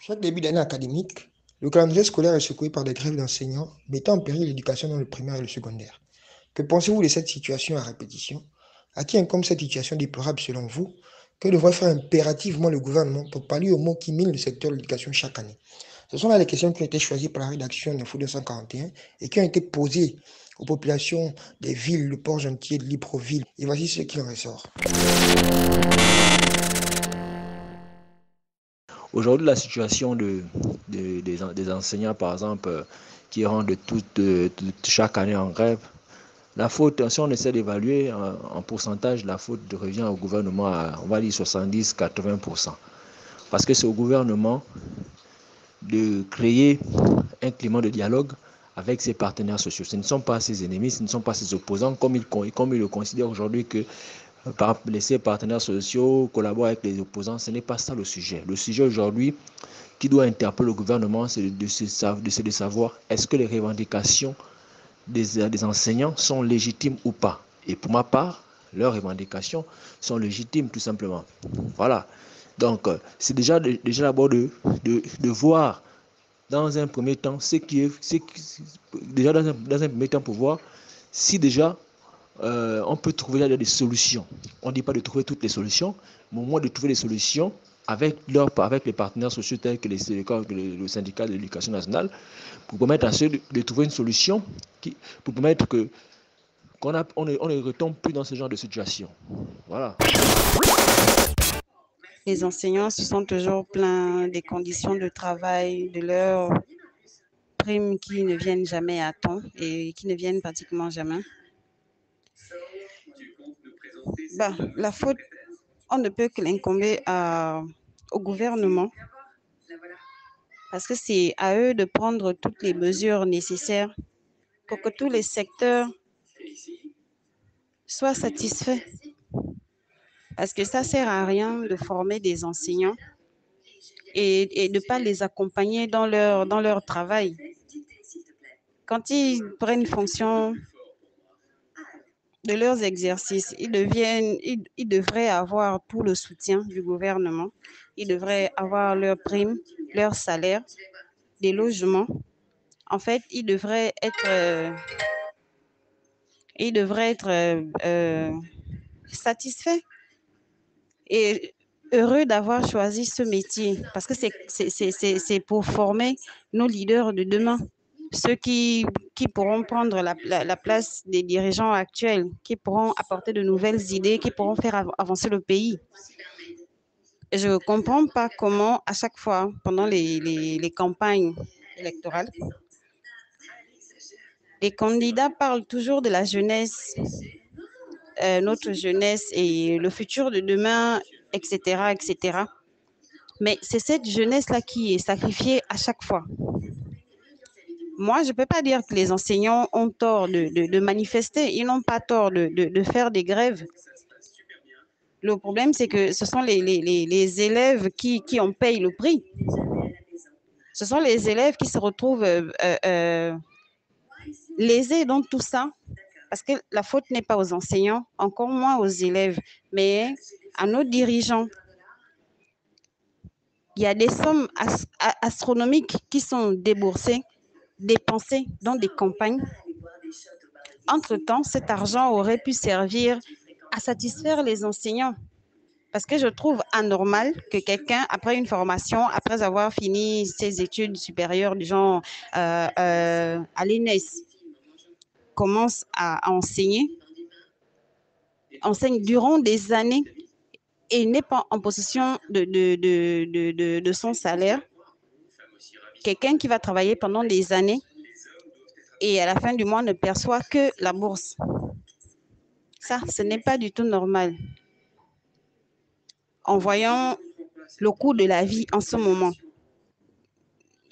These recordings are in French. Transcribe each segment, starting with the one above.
Chaque début d'année académique, le calendrier scolaire est secoué par des grèves d'enseignants, mettant en péril l'éducation dans le primaire et le secondaire. Que pensez-vous de cette situation à répétition? À qui incombe cette situation déplorable selon vous? Que devrait faire impérativement le gouvernement pour pallier aux maux qui minent le secteur de l'éducation chaque année? Ce sont là les questions qui ont été choisies par la rédaction d'Info 241 et qui ont été posées aux populations des villes de Port-Gentil et de Libreville. Et voici ce qui en ressort. Aujourd'hui, la situation des enseignants, par exemple, qui rentrent chaque année en grève, la faute, si on essaie d'évaluer en pourcentage, la faute revient au gouvernement à, on va dire, 70-80%. Parce que c'est au gouvernement de créer un climat de dialogue avec ses partenaires sociaux. Ce ne sont pas ses ennemis, ce ne sont pas ses opposants, comme il le considère aujourd'hui que ses partenaires sociaux collaborent avec les opposants. Ce n'est pas ça le sujet. Le sujet aujourd'hui qui doit interpeller le gouvernement, c'est de savoir est-ce que les revendications des enseignants sont légitimes ou pas. Et pour ma part, leurs revendications sont légitimes tout simplement. Voilà. Donc, c'est déjà d'abord de voir dans un premier temps déjà dans un premier temps pour voir si déjà on peut trouver des solutions. On ne dit pas de trouver toutes les solutions, mais au moins de trouver des solutions avec les partenaires sociaux tels que le syndicat de l'éducation nationale pour permettre à ceux de trouver une solution pour permettre qu'on ne retombe plus dans ce genre de situation. Voilà. Les enseignants se sont toujours plaints des conditions de travail, de leurs primes qui ne viennent jamais à temps et qui ne viennent pratiquement jamais. La faute, on ne peut que l'incomber au gouvernement parce que c'est à eux de prendre toutes les mesures nécessaires pour que tous les secteurs soient satisfaits. Parce que ça ne sert à rien de former des enseignants et de ne pas les accompagner dans leur travail. Quand ils prennent fonction de leurs exercices, ils devraient avoir tout le soutien du gouvernement. Ils devraient avoir leurs primes, leur salaire, des logements. En fait, ils devraient être satisfaits et heureux d'avoir choisi ce métier parce que c'est pour former nos leaders de demain, ceux qui pourront prendre la place des dirigeants actuels, qui pourront apporter de nouvelles idées, qui pourront faire avancer le pays. Je ne comprends pas comment, à chaque fois, pendant les campagnes électorales, les candidats parlent toujours de la jeunesse, notre jeunesse et le futur de demain, etc., etc. Mais c'est cette jeunesse-là qui est sacrifiée à chaque fois. Moi, je ne peux pas dire que les enseignants ont tort de manifester. Ils n'ont pas tort de faire des grèves. Le problème, c'est que ce sont les élèves qui en payent le prix. Ce sont les élèves qui se retrouvent lésés dans tout ça. Parce que la faute n'est pas aux enseignants, encore moins aux élèves, mais à nos dirigeants. Il y a des sommes astronomiques qui sont dépensées dans des campagnes. Entre-temps, cet argent aurait pu servir à satisfaire les enseignants. Parce que je trouve anormal que quelqu'un, après une formation, après avoir fini ses études supérieures, du genre à l'ENS, commence à enseigner, enseigne durant des années et n'est pas en possession de son salaire. Quelqu'un qui va travailler pendant des années et à la fin du mois ne perçoit que la bourse. Ça, ce n'est pas du tout normal. En voyant le coût de la vie en ce moment,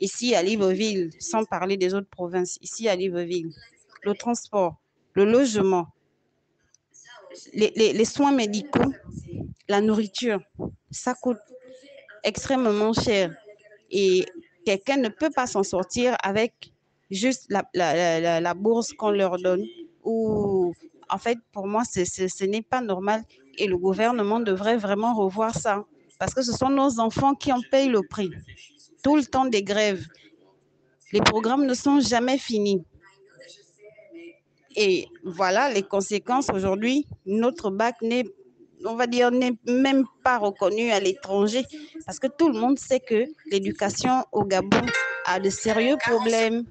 ici à Libreville, sans parler des autres provinces, ici à Libreville, le transport, le logement, les soins médicaux, la nourriture, ça coûte extrêmement cher. Et quelqu'un ne peut pas s'en sortir avec juste la bourse qu'on leur donne. Ou, en fait, pour moi, ce n'est pas normal. Et le gouvernement devrait vraiment revoir ça. Parce que ce sont nos enfants qui en payent le prix. tout le temps des grèves. Les programmes ne sont jamais finis. Et voilà les conséquences aujourd'hui. Notre bac n'est, on va dire, n'est même pas reconnu à l'étranger parce que tout le monde sait que l'éducation au Gabon a de sérieux problèmes.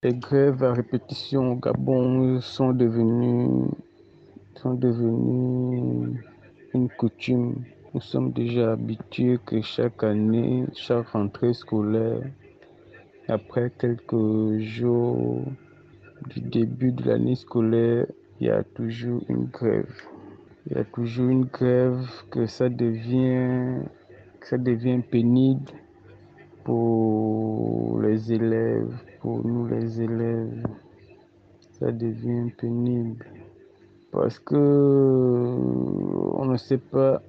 Les grèves à répétition au Gabon sont devenues une coutume. Nous sommes déjà habitués que chaque année, chaque rentrée scolaire, après quelques jours du début de l'année scolaire, il y a toujours une grève. Il y a toujours une grève que ça devient pénible pour les élèves, pour nous les élèves. Ça devient pénible parce que on ne sait pas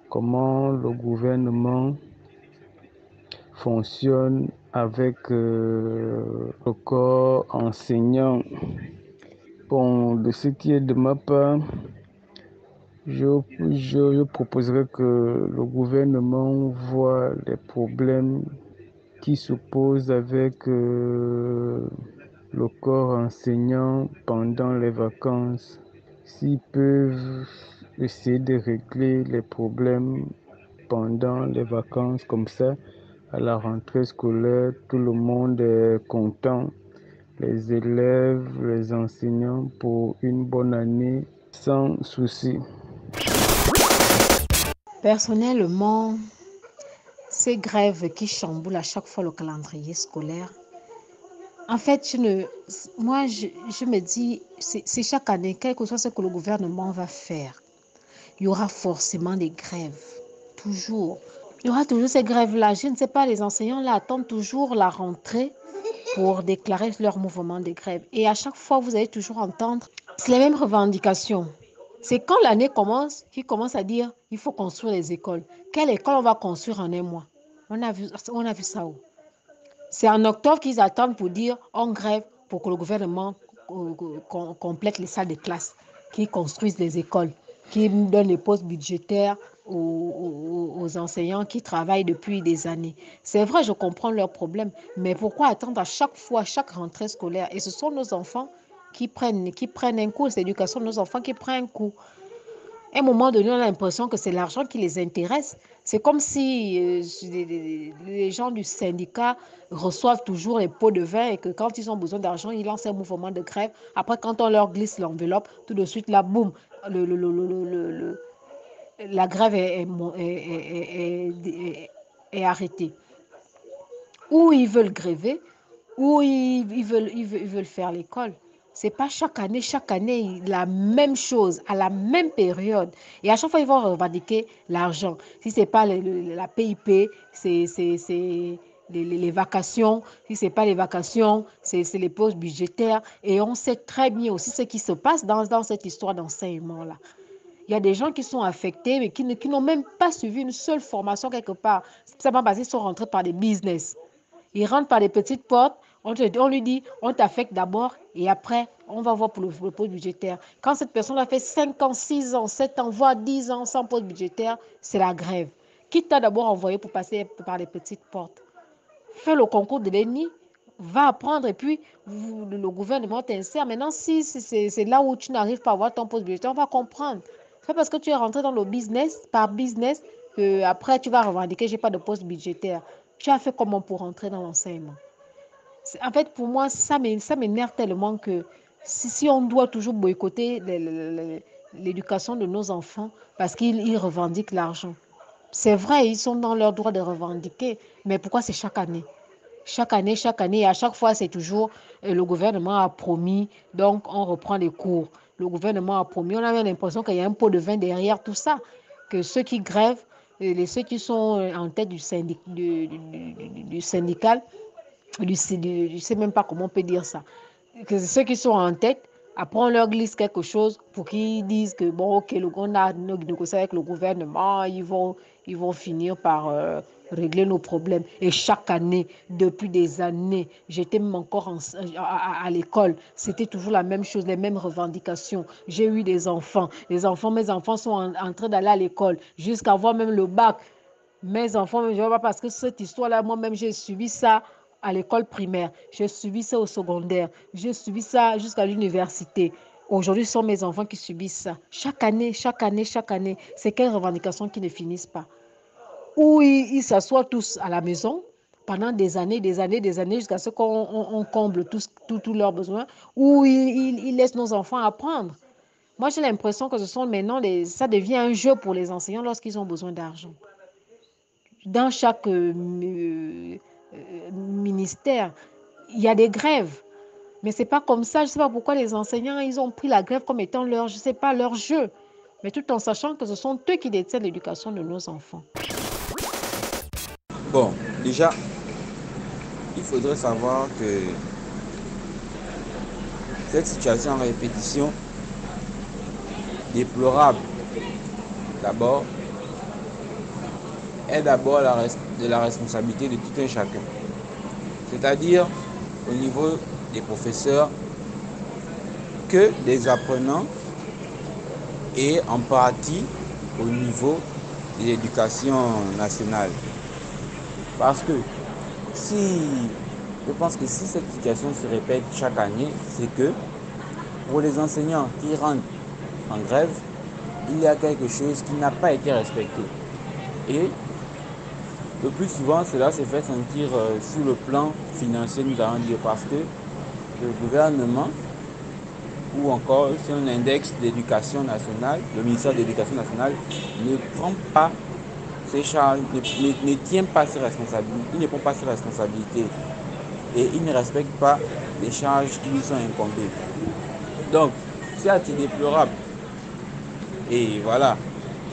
comment le gouvernement fonctionne avec le corps enseignant. Bon, de ce qui est de ma part, je proposerais que le gouvernement voit les problèmes qui se posent avec le corps enseignant pendant les vacances. S'ils peuvent essayer de régler les problèmes pendant les vacances comme ça, à la rentrée scolaire, tout le monde est content. Les élèves, les enseignants pour une bonne année sans souci. Personnellement, ces grèves qui chamboulent à chaque fois le calendrier scolaire, en fait, je me dis, c'est chaque année, quel que soit ce que le gouvernement va faire, il y aura forcément des grèves, toujours. Il y aura toujours ces grèves-là. Je ne sais pas, les enseignants là attendent toujours la rentrée pour déclarer leur mouvement de grève. Et à chaque fois, vous allez toujours entendre les mêmes revendications. C'est quand l'année commence qu'ils commencent à dire il faut construire les écoles. Quelle école on va construire en un mois? On a vu ça où? C'est en octobre qu'ils attendent pour dire on grève pour que le gouvernement complète les salles de classe, qu'ils construisent les écoles, qu'ils donnent les postes budgétaires aux enseignants qui travaillent depuis des années. C'est vrai, je comprends leurs problèmes, mais pourquoi attendre à chaque fois, chaque rentrée scolaire? Et ce sont nos enfants qui prennent un coup, c'est l'éducation de nos enfants qui prend un coup. À un moment donné, on a l'impression que c'est l'argent qui les intéresse. C'est comme si les gens du syndicat reçoivent toujours les pots de vin et que quand ils ont besoin d'argent, ils lancent un mouvement de grève. Après, quand on leur glisse l'enveloppe, tout de suite, là, boum, la grève est arrêtée. Ou ils veulent gréver, ou ils veulent faire l'école. C'est pas chaque année, la même chose, à la même période. Et à chaque fois, ils vont revendiquer l'argent. Si c'est pas la PIP, c'est les vacations. Si c'est pas les vacations, c'est les pauses budgétaires. Et on sait très bien aussi ce qui se passe dans cette histoire d'enseignement-là. Il y a des gens qui sont affectés, mais qui n'ont même pas suivi une seule formation quelque part. C'est simplement parce qu'ils sont rentrés par des business. Ils rentrent par des petites portes, on lui dit, on t'affecte d'abord et après, on va voir pour le poste budgétaire. Quand cette personne a fait 5 ans, 6 ans, 7 ans, voire 10 ans sans poste budgétaire, c'est la grève. Qui t'a d'abord envoyé pour passer par les petites portes? Fais le concours de l'ENI, va apprendre et puis le gouvernement t'insère. Maintenant, si c'est là où tu n'arrives pas à avoir ton poste budgétaire, on va comprendre. C'est parce que tu es rentré dans le business, par business, que après tu vas revendiquer, j'ai pas de poste budgétaire. Tu as fait comment pour rentrer dans l'enseignement? En fait, pour moi, ça m'énerve tellement que si on doit toujours boycotter l'éducation de nos enfants parce qu'ils revendiquent l'argent. C'est vrai, ils sont dans leur droit de revendiquer, mais pourquoi c'est chaque année? Chaque année, et à chaque fois, c'est toujours le gouvernement a promis, donc on reprend les cours. Le gouvernement a promis, on a l'impression qu'il y a un pot de vin derrière tout ça, que ceux qui grèvent, ceux qui sont en tête du syndical, je ne sais même pas comment on peut dire ça, que ceux qui sont en tête, après on leur glisse quelque chose pour qu'ils disent que bon, ok, on a négocié avec le gouvernement, ils vont finir par régler nos problèmes. Et chaque année, depuis des années, j'étais même encore à l'école, c'était toujours la même chose, les mêmes revendications. J'ai eu des enfants, mes enfants sont en train d'aller à l'école jusqu'à avoir même le bac. Mes enfants, je ne vois pas parce que cette histoire-là, moi-même, j'ai subi ça à l'école primaire, j'ai subi ça au secondaire, j'ai subi ça jusqu'à l'université. Aujourd'hui, ce sont mes enfants qui subissent ça. Chaque année, chaque année, chaque année, c'est quelles revendications qui ne finissent pas. Ou ils s'assoient tous à la maison pendant des années, jusqu'à ce qu'on comble tous leurs besoins, ou ils laissent nos enfants apprendre. Moi, j'ai l'impression que ce sont maintenant, ça devient un jeu pour les enseignants lorsqu'ils ont besoin d'argent. Dans chaque ministère, il y a des grèves. Mais ce n'est pas comme ça. Je ne sais pas pourquoi les enseignants, ils ont pris la grève comme étant leur, je sais pas, leur jeu. Mais tout en sachant que ce sont eux qui détiennent l'éducation de nos enfants. Bon, déjà, il faudrait savoir que cette situation en répétition, déplorable, d'abord, est d'abord de la responsabilité de tout un chacun. C'est-à-dire au niveau des professeurs que des apprenants et en partie au niveau de l'éducation nationale. Parce que je pense que si cette situation se répète chaque année, c'est que pour les enseignants qui rentrent en grève, il y a quelque chose qui n'a pas été respecté. Et le plus souvent, cela se fait sentir sur le plan financier, nous allons dire, parce que le gouvernement, ou encore si on indexe l'éducation nationale, le ministère de l'Éducation nationale ne prend pas ses charges, ne tient pas ses responsabilités, il ne prend pas ses responsabilités et il ne respecte pas les charges qui lui sont incombées. Donc, c'est déplorable. Et voilà,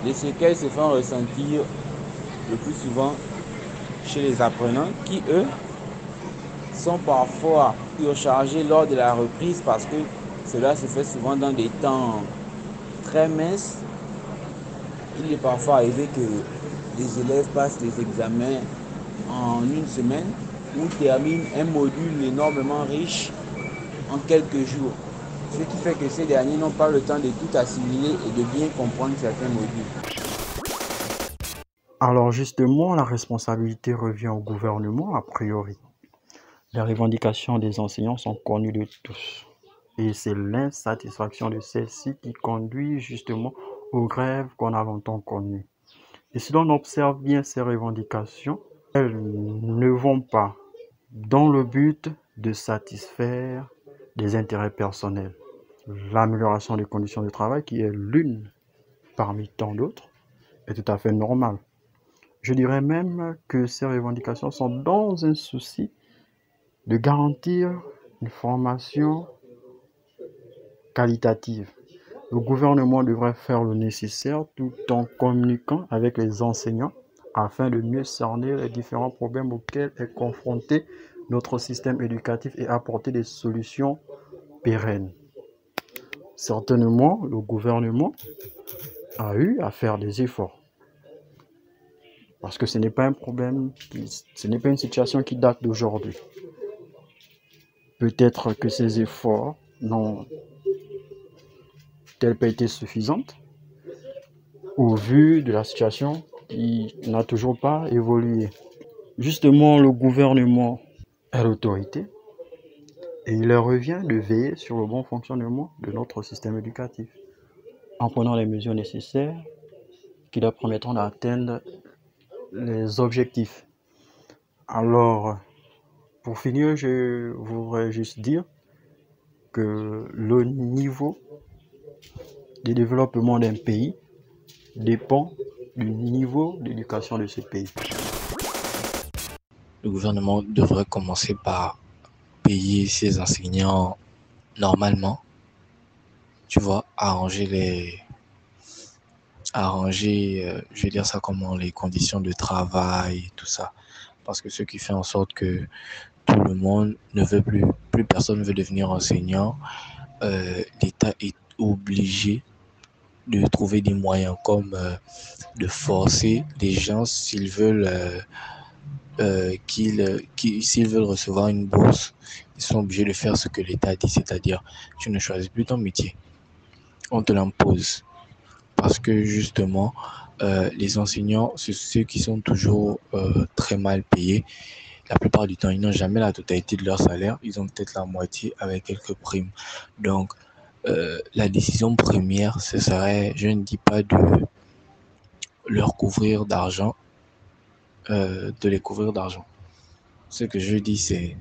les séquelles se font ressentir le plus souvent chez les apprenants qui, eux, sont parfois surchargés lors de la reprise parce que cela se fait souvent dans des temps très minces. Il est parfois arrivé que les élèves passent les examens en une semaine ou terminent un module énormément riche en quelques jours. Ce qui fait que ces derniers n'ont pas le temps de tout assimiler et de bien comprendre certains modules. Alors justement, la responsabilité revient au gouvernement a priori. Les revendications des enseignants sont connues de tous. Et c'est l'insatisfaction de celles-ci qui conduit justement aux grèves qu'on a longtemps connues. Et si l'on observe bien ces revendications, elles ne vont pas dans le but de satisfaire des intérêts personnels. L'amélioration des conditions de travail, qui est l'une parmi tant d'autres, est tout à fait normale. Je dirais même que ces revendications sont dans un souci de garantir une formation qualitative. Le gouvernement devrait faire le nécessaire tout en communiquant avec les enseignants afin de mieux cerner les différents problèmes auxquels est confronté notre système éducatif et apporter des solutions pérennes. Certainement, le gouvernement a eu à faire des efforts. Parce que ce n'est pas un problème, ce n'est pas une situation qui date d'aujourd'hui. Peut-être que ces efforts n'ont-ils pas été suffisants au vu de la situation qui n'a toujours pas évolué. Justement, le gouvernement est l'autorité et il leur revient de veiller sur le bon fonctionnement de notre système éducatif en prenant les mesures nécessaires qui leur permettront d'atteindre les objectifs. Alors, pour finir, je voudrais juste dire que le niveau de développement d'un pays dépend du niveau d'éducation de ce pays. Le gouvernement devrait commencer par payer ses enseignants normalement, tu vois, arranger, je vais dire ça comment, les conditions de travail et tout ça. Parce que ce qui fait en sorte que tout le monde ne veut plus personne ne veut devenir enseignant. L'État est obligé de trouver des moyens comme de forcer les gens s'ils veulent s'ils veulent recevoir une bourse, ils sont obligés de faire ce que l'État dit, c'est-à-dire tu ne choisis plus ton métier, on te l'impose. parce que justement, les enseignants, c'est ceux qui sont toujours très mal payés. La plupart du temps, ils n'ont jamais la totalité de leur salaire. Ils ont peut-être la moitié avec quelques primes. Donc, la décision première, ce serait, je ne dis pas de leur couvrir d'argent, de les couvrir d'argent. Ce que je dis, c'est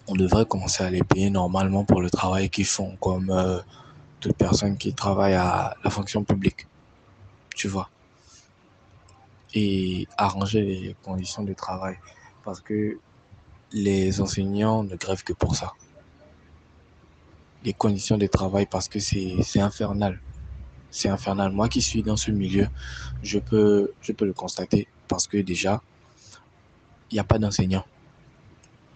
on devrait commencer à les payer normalement pour le travail qu'ils font, comme toute personne qui travaille à la fonction publique, tu vois. Et arranger les conditions de travail, parce que les enseignants ne grèvent que pour ça. Les conditions de travail, parce que c'est infernal. C'est infernal. Moi qui suis dans ce milieu, je peux le constater, parce que déjà, il n'y a pas d'enseignants.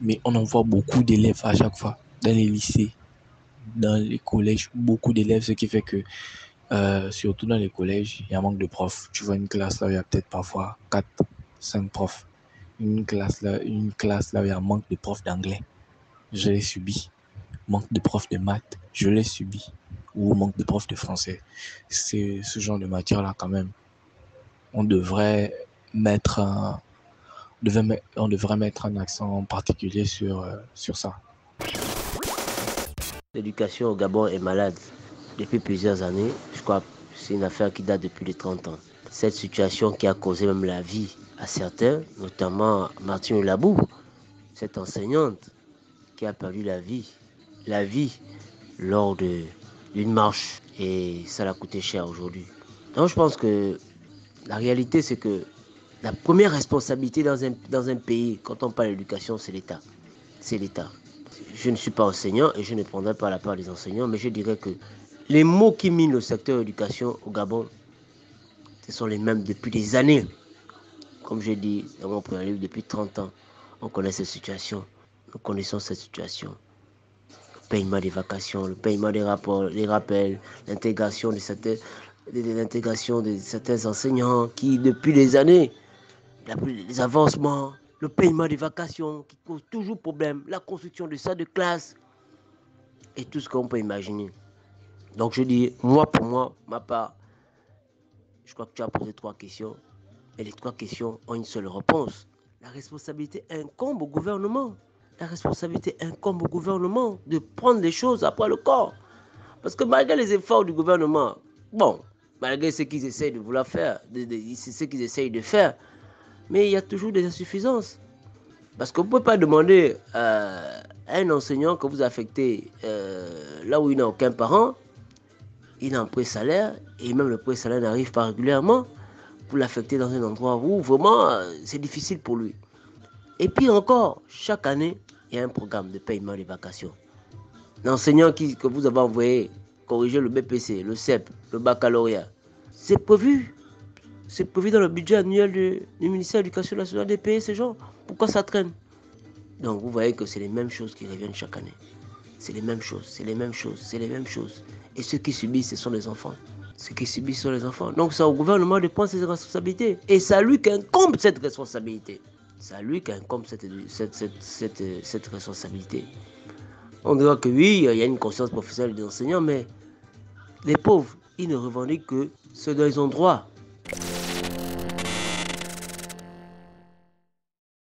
Mais on envoie beaucoup d'élèves à chaque fois, dans les lycées, dans les collèges, beaucoup d'élèves, ce qui fait que, surtout dans les collèges, il y a un manque de profs. Tu vois une classe là, il y a peut-être parfois 4, 5 profs. Une classe là, où il y a un manque de profs d'anglais. Je l'ai subi. Manque de profs de maths, je l'ai subi. Ou manque de profs de français. C'est ce genre de matière-là quand même. On devrait mettre un accent particulier sur ça. L'éducation au Gabon est malade depuis plusieurs années. Je crois que c'est une affaire qui date depuis les 30 ans. Cette situation qui a causé même la vie à certains, notamment Martine Labou, cette enseignante qui a perdu la vie lors d'une marche, et ça l'a coûté cher aujourd'hui. Donc je pense que la réalité, c'est que la première responsabilité dans un pays, quand on parle d'éducation, c'est l'État. C'est l'État. Je ne suis pas enseignant et je ne prendrai pas la part des enseignants, mais je dirais que les mots qui minent le secteur éducation au Gabon, ce sont les mêmes depuis des années. Comme je dis dans mon premier livre, depuis 30 ans, on connaît cette situation. Nous connaissons cette situation. Le paiement des vacations, le paiement des rapports, les rappels, l'intégration de certains enseignants qui, depuis des années, les avancements, le paiement des vacations qui cause toujours problème, la construction de salles de classe et tout ce qu'on peut imaginer. Donc je dis, pour moi, ma part, je crois que tu as posé 3 questions et les 3 questions ont une seule réponse. La responsabilité incombe au gouvernement. La responsabilité incombe au gouvernement de prendre les choses après le corps. Parce que malgré les efforts du gouvernement, malgré ce qu'ils essayent de vouloir faire, c'est ce qu'ils essayent de faire, mais il y a toujours des insuffisances. Parce qu'on ne peut pas demander à un enseignant que vous affectez là où il n'a aucun parent, il a un pré-salaire, et même le pré-salaire n'arrive pas régulièrement, pour l'affecter dans un endroit où vraiment c'est difficile pour lui. Et puis encore, chaque année, il y a un programme de paiement des vacations. L'enseignant que vous avez envoyé corriger le BPC, le CEP, le baccalauréat, c'est prévu. C'est prévu dans le budget annuel du ministère de l'Éducation nationale de payer ces gens. Pourquoi ça traîne? Donc vous voyez que c'est les mêmes choses qui reviennent chaque année. C'est les mêmes choses, c'est les mêmes choses, c'est les mêmes choses. Et ceux qui subissent, ce sont les enfants. Ceux qui subissent sont les enfants. Donc c'est au gouvernement de prendre ses responsabilités. Et c'est à lui qu'incombe cette responsabilité. C'est à lui qu'incombe cette responsabilité. On dirait que oui, il y a une conscience professionnelle des enseignants, mais les pauvres, ils ne revendiquent que ce dont ils ont droit.